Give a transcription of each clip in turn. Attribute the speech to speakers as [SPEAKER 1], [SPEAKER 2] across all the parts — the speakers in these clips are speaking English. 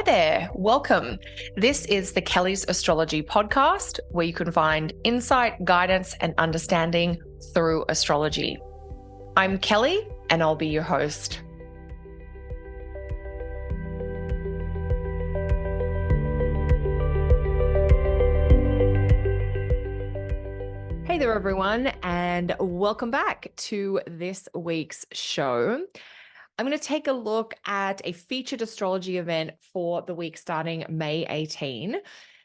[SPEAKER 1] Hi there, welcome. This is the Kelly's Astrology podcast, where you can find insight, guidance, and understanding through astrology. I'm Kelly, and I'll be your host. Hey there, everyone, and welcome back to this week's show. I'm going to take a look at a featured astrology event for the week starting May 18.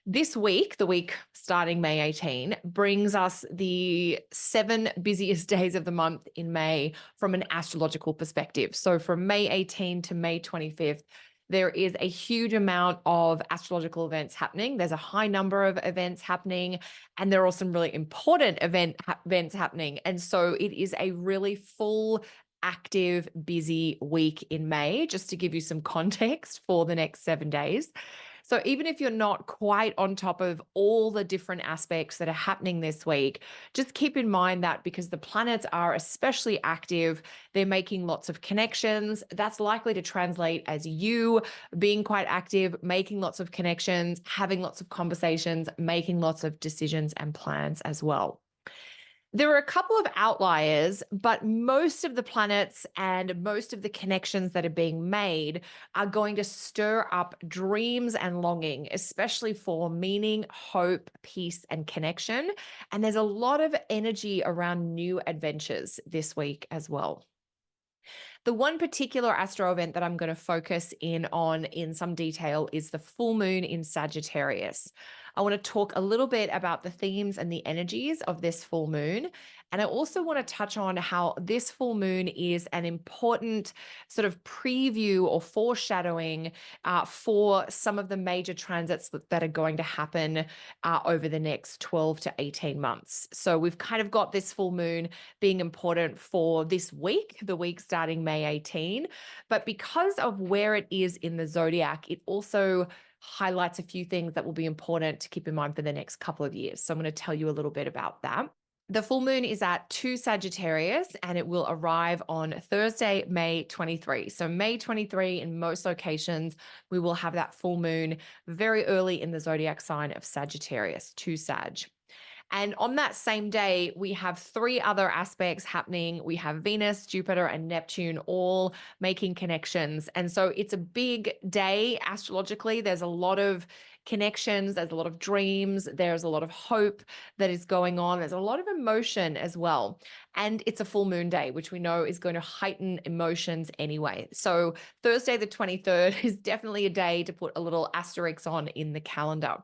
[SPEAKER 1] This week, the week starting May 18, brings us the 7 busiest days of the month in May from an astrological perspective. So from May 18 to May 25th, there is a huge amount of astrological events happening. There's a high number of events happening, and there are some really important events happening. And so it is a really full, active, busy week in May, just to give you some context for the next 7 days. So even if you're not quite on top of all the different aspects that are happening this week, just keep in mind that because the planets are especially active, they're making lots of connections. That's likely to translate as you being quite active, making lots of connections, having lots of conversations, making lots of decisions and plans as well. There are a couple of outliers, but most of the planets and most of the connections that are being made are going to stir up dreams and longing, especially for meaning, hope, peace, and connection. And there's a lot of energy around new adventures this week as well. The one particular astro event that I'm going to focus in on in some detail is the full moon in Sagittarius. I want to talk a little bit about the themes and the energies of this full moon. And I also want to touch on how this full moon is an important sort of preview or foreshadowing for some of the major transits that are going to happen over the next 12 to 18 months. So we've kind of got this full moon being important for this week, the week starting May 18. But because of where it is in the zodiac, it also highlights a few things that will be important to keep in mind for the next couple of years. So I'm going to tell you a little bit about that. The full moon is at 2 Sagittarius, and it will arrive on Thursday, May 23. So May 23, in most locations, we will have that full moon very early in the zodiac sign of Sagittarius, 2 Sag. And on that same day, we have 3 other aspects happening. We have Venus, Jupiter, and Neptune all making connections. And so it's a big day astrologically. There's a lot of connections, there's a lot of dreams, there's a lot of hope that is going on. There's a lot of emotion as well. And it's a full moon day, which we know is going to heighten emotions anyway. So Thursday, the 23rd, is definitely a day to put a little asterisk on in the calendar.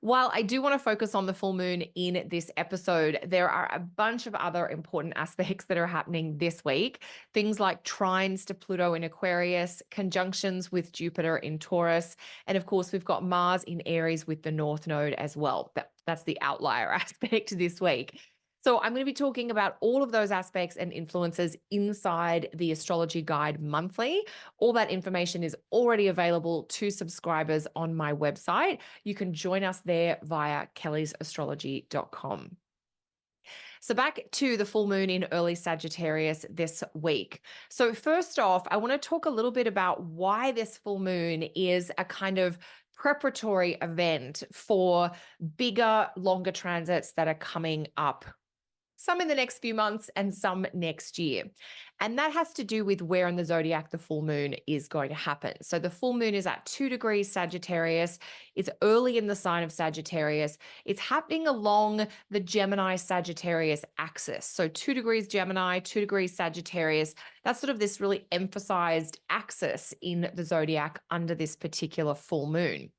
[SPEAKER 1] While I do want to focus on the full moon in this episode, there are a bunch of other important aspects that are happening this week. Things like trines to Pluto in Aquarius, conjunctions with Jupiter in Taurus, and of course, we've got Mars in Aries with the North Node as well. That's the outlier aspect this week. So I'm going to be talking about all of those aspects and influences inside the Astrology Guide monthly. All that information is already available to subscribers on my website. You can join us there via kellysastrology.com. So back to the full moon in early Sagittarius this week. So first off, I want to talk a little bit about why this full moon is a kind of preparatory event for bigger, longer transits that are coming up, some in the next few months and some next year. And that has to do with where in the zodiac the full moon is going to happen. So the full moon is at 2 degrees Sagittarius. It's early in the sign of Sagittarius. It's happening along the Gemini-Sagittarius axis. So 2 degrees Gemini, 2 degrees Sagittarius. That's sort of this really emphasized axis in the zodiac under this particular full moon.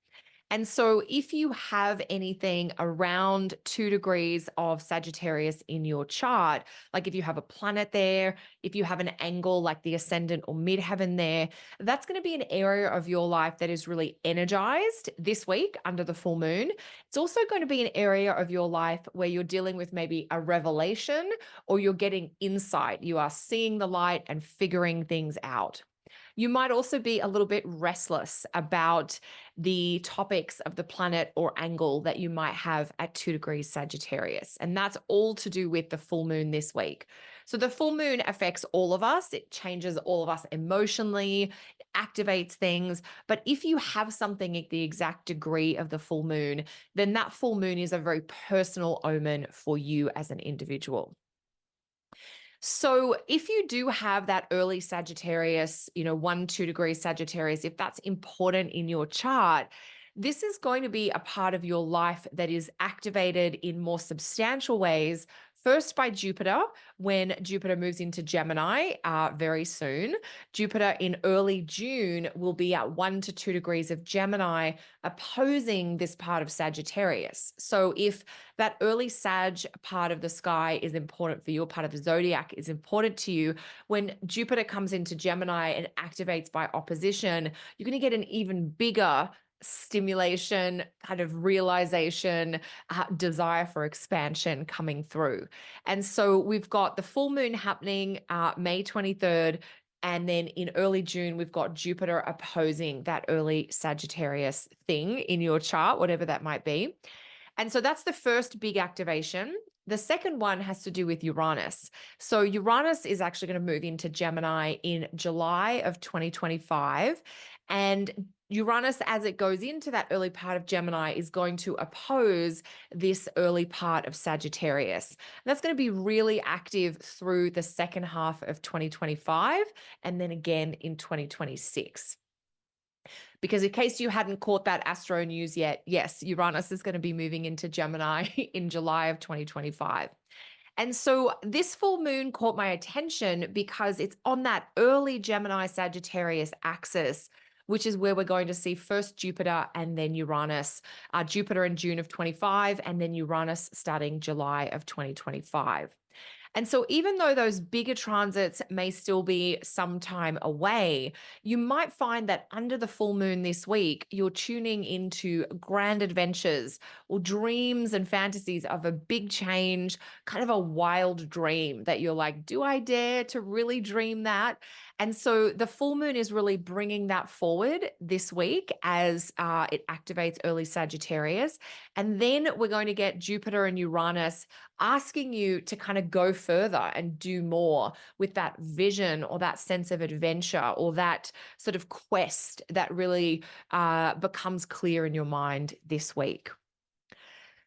[SPEAKER 1] And so if you have anything around 2 degrees of Sagittarius in your chart, like if you have a planet there, if you have an angle like the ascendant or midheaven there, that's going to be an area of your life that is really energized this week under the full moon. It's also going to be an area of your life where you're dealing with maybe a revelation or you're getting insight. You are seeing the light and figuring things out. You might also be a little bit restless about the topics of the planet or angle that you might have at 2 degrees Sagittarius. And that's all to do with the full moon this week. So the full moon affects all of us. It changes all of us emotionally. activates things. But if you have something at the exact degree of the full moon, then that full moon is a very personal omen for you as an individual. So if you do have that early Sagittarius, 1, 2 degrees Sagittarius, if that's important in your chart, this is going to be a part of your life that is activated in more substantial ways. First, by Jupiter, when Jupiter moves into Gemini very soon. Jupiter in early June will be at 1 to 2 degrees of Gemini, opposing this part of Sagittarius. So if that early Sag part of the sky is important for you, part of the zodiac is important to you, when Jupiter comes into Gemini and activates by opposition, you're going to get an even bigger stimulation, kind of realization, desire for expansion coming through. And so we've got the full moon happening May 23rd. And then in early June, we've got Jupiter opposing that early Sagittarius thing in your chart, whatever that might be. And so that's the first big activation. The second one has to do with Uranus. So Uranus is actually going to move into Gemini in July of 2025. And Uranus, as it goes into that early part of Gemini, is going to oppose this early part of Sagittarius. And that's going to be really active through the second half of 2025 and then again in 2026. Because in case you hadn't caught that astro news yet, yes, Uranus is going to be moving into Gemini in July of 2025. And so this full moon caught my attention because it's on that early Gemini Sagittarius axis, which is where we're going to see first Jupiter and then Uranus. Jupiter in June of 25 and then Uranus starting July of 2025. And so even though those bigger transits may still be some time away, you might find that under the full moon this week, you're tuning into grand adventures or dreams and fantasies of a big change, kind of a wild dream that you're like, do I dare to really dream that? And so the full moon is really bringing that forward this week as it activates early Sagittarius. And then we're going to get Jupiter and Uranus asking you to kind of go further and do more with that vision or that sense of adventure or that sort of quest that really becomes clear in your mind this week.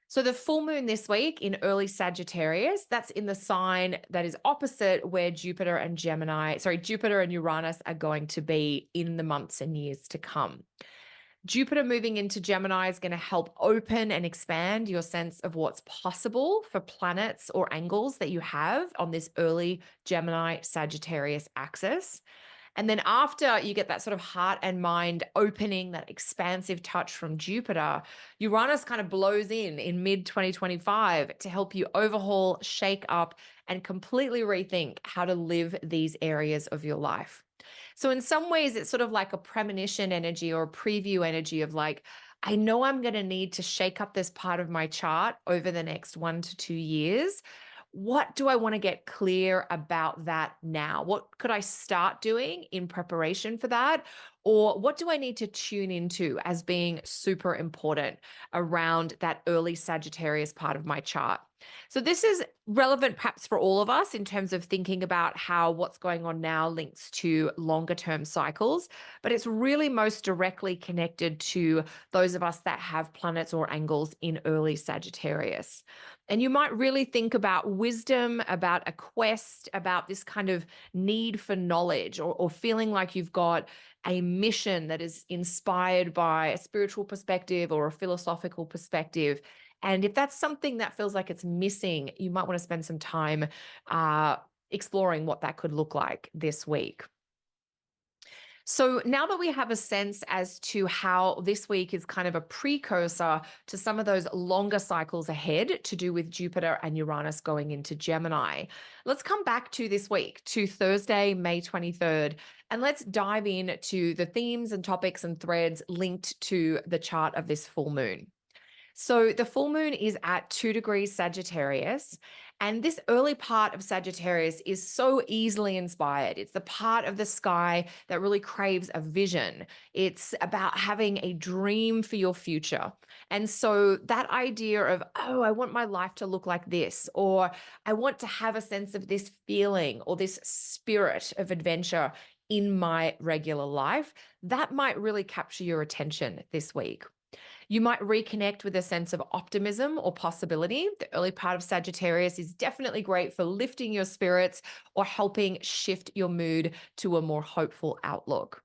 [SPEAKER 1] So the full moon this week in early Sagittarius, that's in the sign that is opposite where Jupiter and Uranus are going to be in the months and years to come. Jupiter moving into Gemini is going to help open and expand your sense of what's possible for planets or angles that you have on this early Gemini Sagittarius axis. And then after you get that sort of heart and mind opening, that expansive touch from Jupiter, Uranus kind of blows in mid 2025 to help you overhaul, shake up, and completely rethink how to live these areas of your life. So in some ways, it's sort of like a premonition energy or a preview energy of like, I know I'm going to need to shake up this part of my chart over the next 1 to 2 years. What do I want to get clear about that now? What could I start doing in preparation for that? Or what do I need to tune into as being super important around that early Sagittarius part of my chart? So this is relevant perhaps for all of us in terms of thinking about how what's going on now links to longer term cycles, but it's really most directly connected to those of us that have planets or angles in early Sagittarius. And you might really think about wisdom, about a quest, about this kind of need for knowledge or feeling like you've got a mission that is inspired by a spiritual perspective or a philosophical perspective. And if that's something that feels like it's missing, you might want to spend some time exploring what that could look like this week. So now that we have a sense as to how this week is kind of a precursor to some of those longer cycles ahead to do with Jupiter and Uranus going into Gemini, let's come back to this week, to Thursday, May 23rd, and let's dive into the themes and topics and threads linked to the chart of this full moon. So the full moon is at 2 degrees Sagittarius, and this early part of Sagittarius is so easily inspired. It's the part of the sky that really craves a vision. It's about having a dream for your future. And so that idea of, oh, I want my life to look like this, or I want to have a sense of this feeling or this spirit of adventure in my regular life, that might really capture your attention this week. You might reconnect with a sense of optimism or possibility. The early part of Sagittarius is definitely great for lifting your spirits or helping shift your mood to a more hopeful outlook.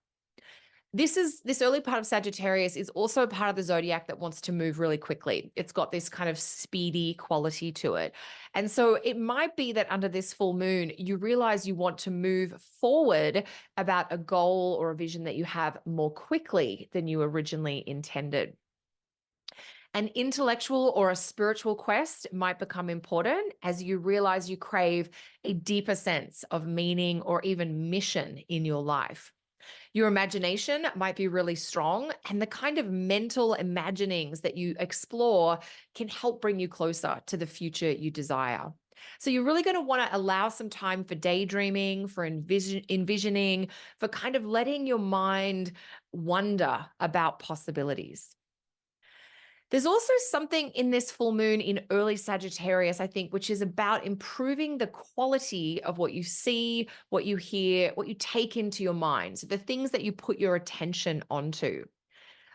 [SPEAKER 1] This early part of Sagittarius is also a part of the zodiac that wants to move really quickly. It's got this kind of speedy quality to it. And so it might be that under this full moon, you realize you want to move forward about a goal or a vision that you have more quickly than you originally intended. An intellectual or a spiritual quest might become important as you realize you crave a deeper sense of meaning or even mission in your life. Your imagination might be really strong, and the kind of mental imaginings that you explore can help bring you closer to the future you desire. So, you're really going to want to allow some time for daydreaming, for envisioning, for kind of letting your mind wonder about possibilities. There's also something in this full moon in early Sagittarius, I think, which is about improving the quality of what you see, what you hear, what you take into your mind. So the things that you put your attention onto.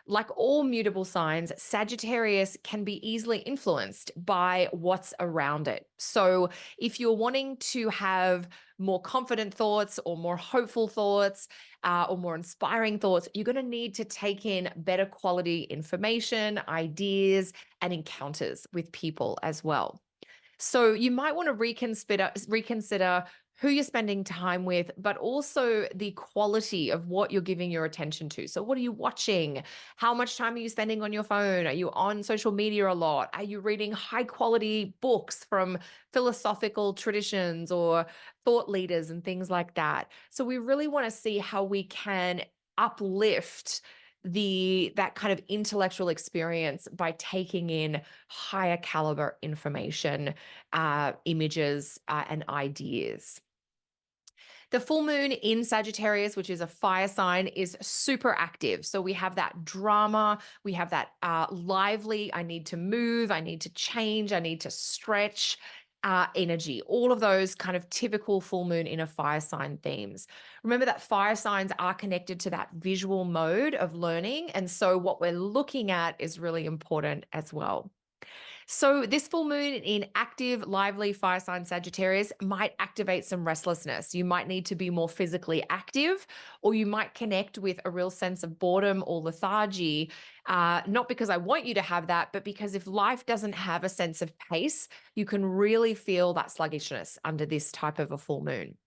[SPEAKER 1] Like all mutable signs, Sagittarius can be easily influenced by what's around it. So, if you're wanting to have more confident thoughts or more hopeful thoughts or more inspiring thoughts, you're going to need to take in better quality information, ideas, and encounters with people as well. So you might want to reconsider who you're spending time with, but also the quality of what you're giving your attention to. So what are you watching? How much time are you spending on your phone? Are you on social media a lot? Are you reading high quality books from philosophical traditions or thought leaders and things like that? So we really want to see how we can uplift that kind of intellectual experience by taking in higher caliber information, images, and ideas. The full moon in Sagittarius, which is a fire sign, is super active. So we have that drama, we have that lively, I need to move, I need to change, I need to stretch energy. All of those kind of typical full moon in a fire sign themes. Remember that fire signs are connected to that visual mode of learning. And so what we're looking at is really important as well. So, this full moon in active, lively fire sign Sagittarius might activate some restlessness. You might need to be more physically active, or you might connect with a real sense of boredom or lethargy. Not because I want you to have that, but because if life doesn't have a sense of pace, you can really feel that sluggishness under this type of a full moon.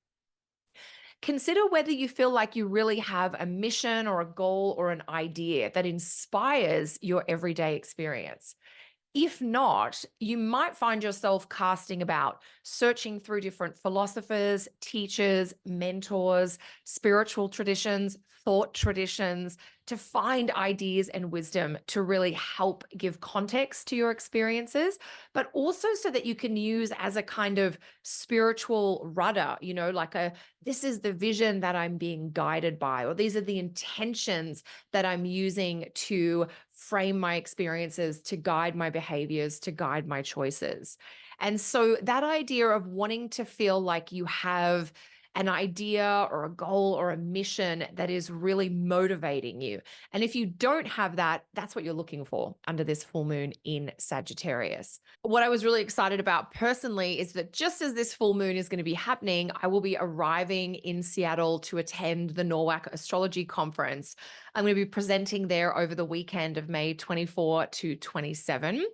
[SPEAKER 1] Consider whether you feel like you really have a mission or a goal or an idea that inspires your everyday experience. If not, you might find yourself casting about, searching through different philosophers, teachers, mentors, spiritual traditions, thought traditions to find ideas and wisdom to really help give context to your experiences, but also so that you can use as a kind of spiritual rudder, like this is the vision that I'm being guided by, or these are the intentions that I'm using to frame my experiences, to guide my behaviors, to guide my choices. And so that idea of wanting to feel like you have an idea or a goal or a mission that is really motivating you. And if you don't have that, that's what you're looking for under this full moon in Sagittarius. What I was really excited about personally is that just as this full moon is going to be happening, I will be arriving in Seattle to attend the NORWAC Astrology Conference. I'm going to be presenting there over the weekend of May 24 to 27.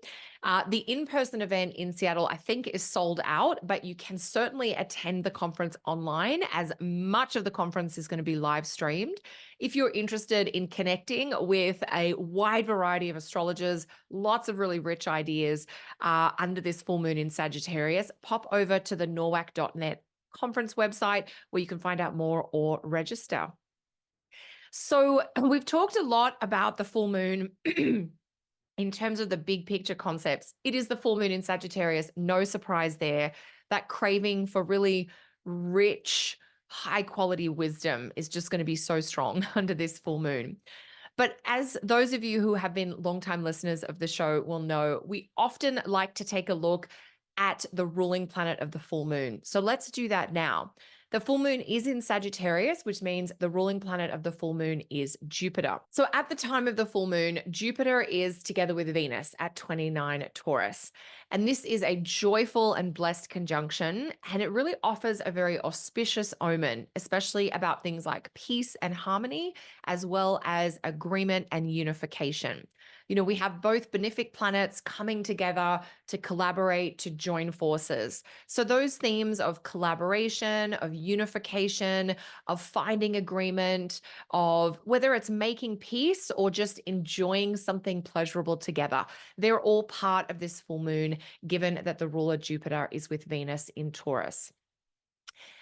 [SPEAKER 1] The in-person event in Seattle, I think, is sold out, but you can certainly attend the conference online as much of the conference is going to be live streamed. If you're interested in connecting with a wide variety of astrologers, lots of really rich ideas under this full moon in Sagittarius, pop over to the norwac.net conference website where you can find out more or register. So we've talked a lot about the full moon in terms of the big picture concepts. It is the full moon in Sagittarius, no surprise there. That craving for really rich, high quality wisdom is just going to be so strong under this full moon. But as those of you who have been longtime listeners of the show will know, we often like to take a look at the ruling planet of the full moon. So let's do that now. The full moon is in Sagittarius, which means the ruling planet of the full moon is Jupiter. So at the time of the full moon, Jupiter is together with Venus at 29 Taurus. And this is a joyful and blessed conjunction, and it really offers a very auspicious omen, especially about things like peace and harmony, as well as agreement and unification. You know, we have both benefic planets coming together to collaborate, to join forces. So those themes of collaboration, of unification, of finding agreement, of whether it's making peace or just enjoying something pleasurable together, they're all part of this full moon, given that the ruler Jupiter is with Venus in Taurus.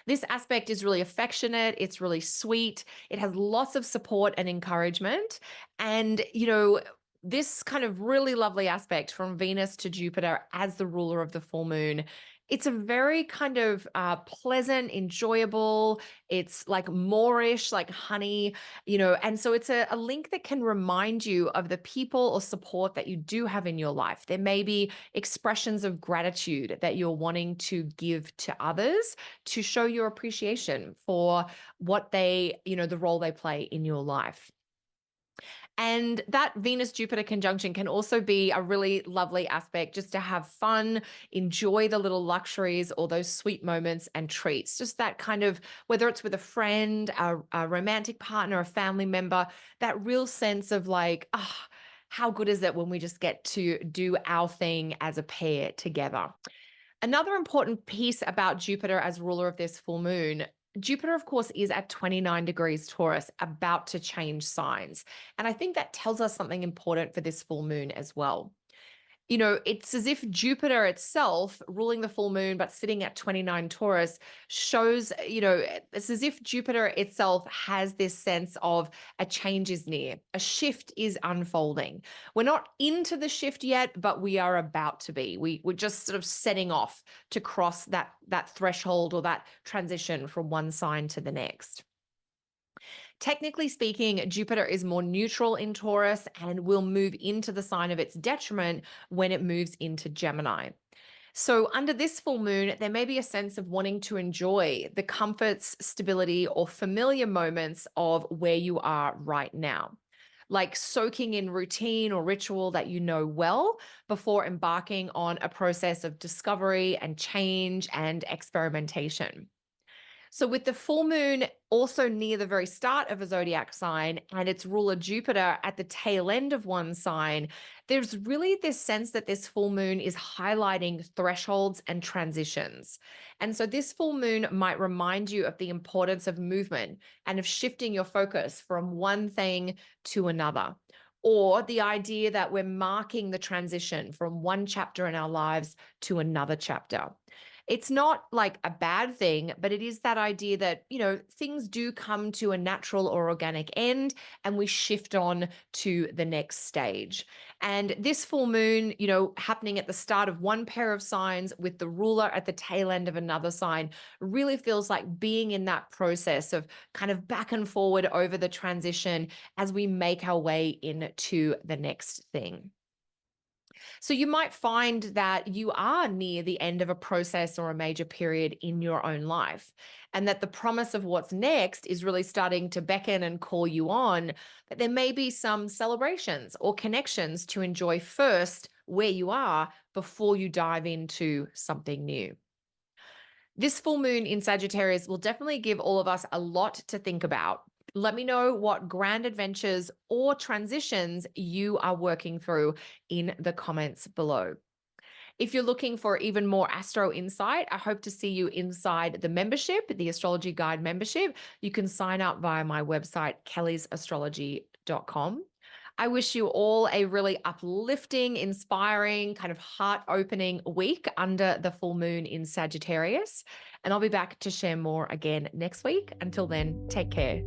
[SPEAKER 1] This aspect is really affectionate. It's really sweet. It has lots of support and encouragement. And, you know, this kind of really lovely aspect from Venus to Jupiter as the ruler of the full moon, it's a very kind of pleasant, enjoyable, it's like moreish, like honey, you know, and so it's a link that can remind you of the people or support that you do have in your life. There may be expressions of gratitude that you're wanting to give to others to show your appreciation for what they, you know, the role they play in your life. And that Venus Jupiter conjunction can also be a really lovely aspect just to have fun, enjoy the little luxuries or those sweet moments and treats. Just that kind of, whether it's with a friend, a romantic partner, a family member, that real sense of like, ah, how good is it when we just get to do our thing as a pair together? Another important piece about Jupiter as ruler of this full moon, Jupiter, of course, is at 29 degrees Taurus, about to change signs. And I think that tells us something important for this full moon as well. You know, it's as if Jupiter itself, ruling the full moon, but sitting at 29 Taurus, shows, you know, it's as if Jupiter itself has this sense of a change is near, a shift is unfolding. We're not into the shift yet, but we are about to be. We're just sort of setting off to cross that threshold or that transition from one sign to the next. Technically speaking, Jupiter is more neutral in Taurus and will move into the sign of its detriment when it moves into Gemini. So, under this full moon, there may be a sense of wanting to enjoy the comforts, stability, or familiar moments of where you are right now, like soaking in routine or ritual that you know well before embarking on a process of discovery and change and experimentation. So, with the full moon also near the very start of a zodiac sign and its ruler Jupiter at the tail end of one sign, there's really this sense that this full moon is highlighting thresholds and transitions. And so, this full moon might remind you of the importance of movement and of shifting your focus from one thing to another. Or the idea that we're marking the transition from one chapter in our lives to another chapter. It's not like a bad thing, but it is that idea that, you know, things do come to a natural or organic end and we shift on to the next stage. And this full moon, you know, happening at the start of one pair of signs with the ruler at the tail end of another sign really feels like being in that process of kind of back and forward over the transition as we make our way into the next thing. So you might find that you are near the end of a process or a major period in your own life, and that the promise of what's next is really starting to beckon and call you on. But there may be some celebrations or connections to enjoy first where you are before you dive into something new. This full moon in Sagittarius will definitely give all of us a lot to think about. Let me know what grand adventures or transitions you are working through in the comments below. If you're looking for even more astro insight, I hope to see you inside the membership, the Astrology Guide membership. You can sign up via my website, kellysastrology.com. I wish you all a really uplifting, inspiring, kind of heart-opening week under the full moon in Sagittarius. And I'll be back to share more again next week. Until then, take care.